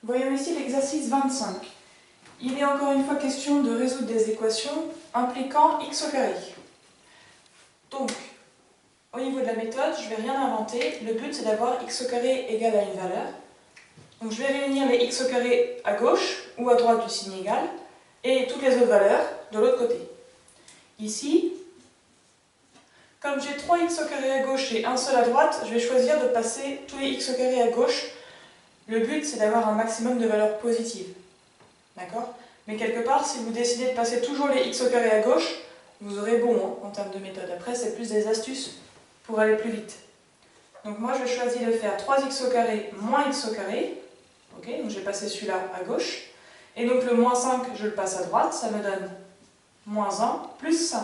Voyons ici l'exercice 25. Il est encore une fois question de résoudre des équations impliquant x au carré. Donc, au niveau de la méthode, je ne vais rien inventer. Le but, c'est d'avoir x au carré égal à une valeur. Donc, je vais réunir les x au carré à gauche ou à droite du signe égal et toutes les autres valeurs de l'autre côté. Ici, comme j'ai 3x au carré à gauche et un seul à droite, je vais choisir de passer tous les x au carré à gauche. Le but, c'est d'avoir un maximum de valeurs positives. D'accord? Mais quelque part, si vous décidez de passer toujours les x au carré à gauche, vous aurez bon en termes de méthode. Après, c'est plus des astuces pour aller plus vite. Donc moi, je choisis de faire 3x au carré moins x au carré. Ok, donc j'ai passé celui-là à gauche. Et donc le moins 5, je le passe à droite. Ça me donne moins 1 plus 5.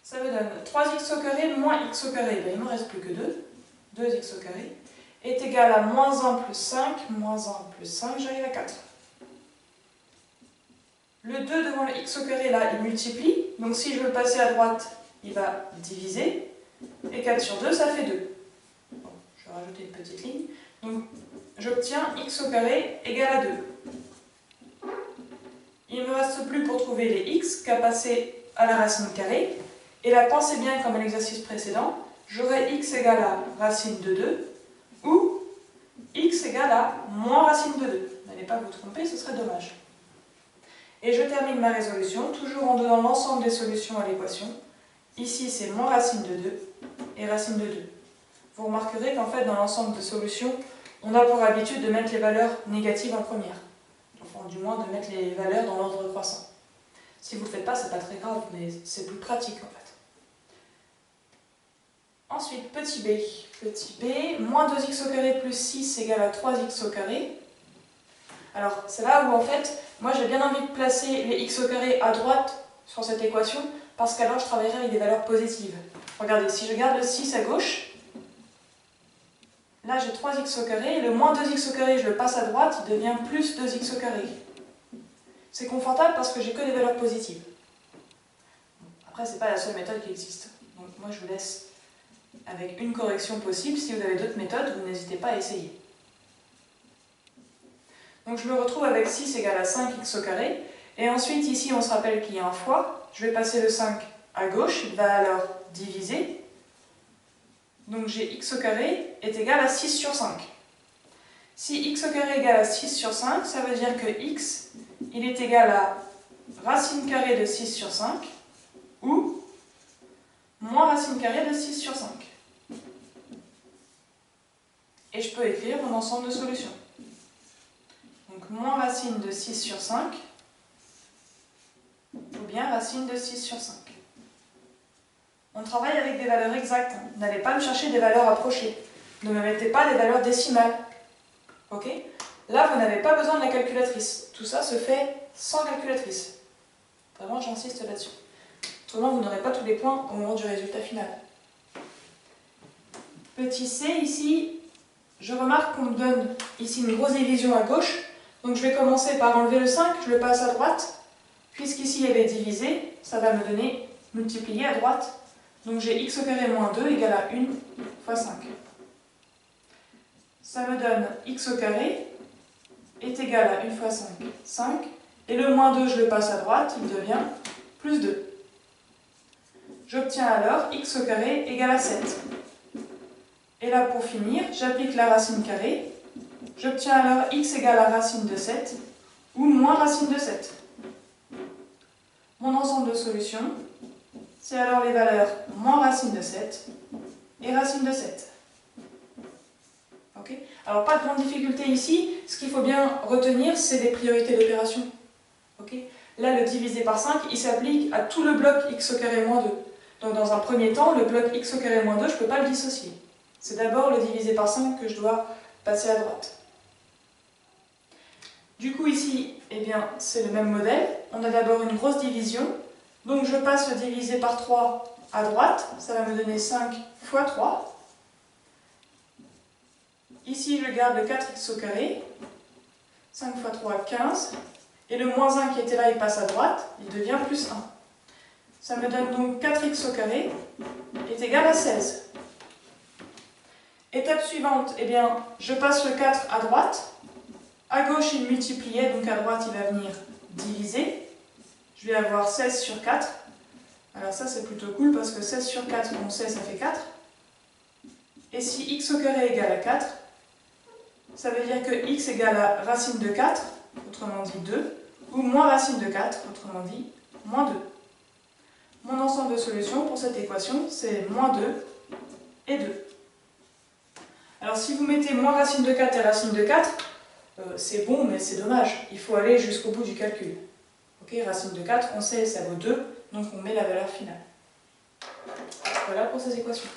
Ça me donne 3x au carré moins x au carré. Ben, il ne me reste plus que 2. 2x au carré est égal à moins 1 plus 5. Moins 1 plus 5, j'arrive à 4. Le 2 devant le x au carré, là, il multiplie. Donc si je veux le passer à droite, il va diviser. Et 4 sur 2, ça fait 2. Bon, je vais rajouter une petite ligne. Donc j'obtiens x au carré égal à 2. Il ne me reste plus pour trouver les x qu'à passer à la racine carrée. Et là, pensez bien comme à l'exercice précédent, j'aurai x égale à racine de 2 ou x égale à moins racine de 2. N'allez pas vous tromper, ce serait dommage. Et je termine ma résolution, toujours en donnant l'ensemble des solutions à l'équation. Ici, c'est moins racine de 2 et racine de 2. Vous remarquerez qu'en fait, dans l'ensemble de solutions, on a pour habitude de mettre les valeurs négatives en première. Enfin, du moins, de mettre les valeurs dans l'ordre croissant. Si vous ne le faites pas, c'est pas très grave, mais c'est plus pratique en fait. Ensuite, petit b. Petit b, moins 2x au carré plus 6 égale à 3x au carré. Alors, c'est là où en fait, moi j'ai bien envie de placer les x au carré à droite sur cette équation, parce qu'alors je travaillerai avec des valeurs positives. Regardez, si je garde le 6 à gauche, là j'ai 3x au carré, et le moins 2x au carré, je le passe à droite, il devient plus 2x au carré. C'est confortable parce que j'ai que des valeurs positives. Après, c'est pas la seule méthode qui existe. Donc moi je vous laisse avec une correction possible. Si vous avez d'autres méthodes, vous n'hésitez pas à essayer. Donc je me retrouve avec 6 égale à 5x au carré. Et ensuite, ici, on se rappelle qu'il y a un fois. Je vais passer le 5 à gauche. Il va alors diviser. Donc j'ai x au carré est égal à 6 sur 5. Si x au carré est égal à 6 sur 5, ça veut dire que x, il est égal à racine carrée de 6 sur 5 ou moins racine carrée de 6 sur 5. Et je peux écrire mon ensemble de solutions. Donc moins racine de 6 sur 5 ou bien racine de 6 sur 5. On travaille avec des valeurs exactes. N'allez pas me chercher des valeurs approchées. Ne me mettez pas des valeurs décimales. Ok? Là, vous n'avez pas besoin de la calculatrice. Tout ça se fait sans calculatrice. Vraiment, j'insiste là-dessus. Autrement, vous n'aurez pas tous les points au moment du résultat final. Petit c, ici, je remarque qu'on me donne ici une grosse division à gauche. Donc je vais commencer par enlever le 5, je le passe à droite. Puisqu'ici il y avait divisé, ça va me donner multiplié à droite. Donc j'ai x au carré moins 2 égale à 1 fois 5. Ça me donne x au carré est égal à 1 fois 5, 5. Et le moins 2, je le passe à droite, il devient plus 2. J'obtiens alors x au carré égale à 7. Et là, pour finir, j'applique la racine carrée. J'obtiens alors x égale à racine de 7 ou moins racine de 7. Mon ensemble de solutions, c'est alors les valeurs moins racine de 7 et racine de 7. Okay? Alors, pas de grande difficulté ici. Ce qu'il faut bien retenir, c'est les priorités d'opération. Okay? Là, le divisé par 5, il s'applique à tout le bloc x au carré moins 2. Donc, dans un premier temps, le bloc x au carré moins 2, je ne peux pas le dissocier. C'est d'abord le divisé par 5 que je dois passer à droite. Du coup, ici, eh bien, c'est le même modèle. On a d'abord une grosse division. Donc, je passe le divisé par 3 à droite. Ça va me donner 5 fois 3. Ici, je garde le 4x au carré. 5 fois 3, 15. Et le moins 1 qui était là, il passe à droite. Il devient plus 1. Ça me donne donc 4x au carré est égal à 16. Étape suivante, eh bien, je passe le 4 à droite. À gauche, il multipliait, donc à droite, il va venir diviser. Je vais avoir 16 sur 4. Alors ça, c'est plutôt cool parce que 16 sur 4, on sait, ça fait 4. Et si x au carré égale à 4, ça veut dire que x égale à racine de 4, autrement dit 2, ou moins racine de 4, autrement dit moins 2. Mon ensemble de solutions pour cette équation, c'est moins 2 et 2. Alors si vous mettez moins racine de 4 et racine de 4, c'est bon, mais c'est dommage. Il faut aller jusqu'au bout du calcul. Ok, racine de 4, on sait, ça vaut 2, donc on met la valeur finale. Voilà pour ces équations.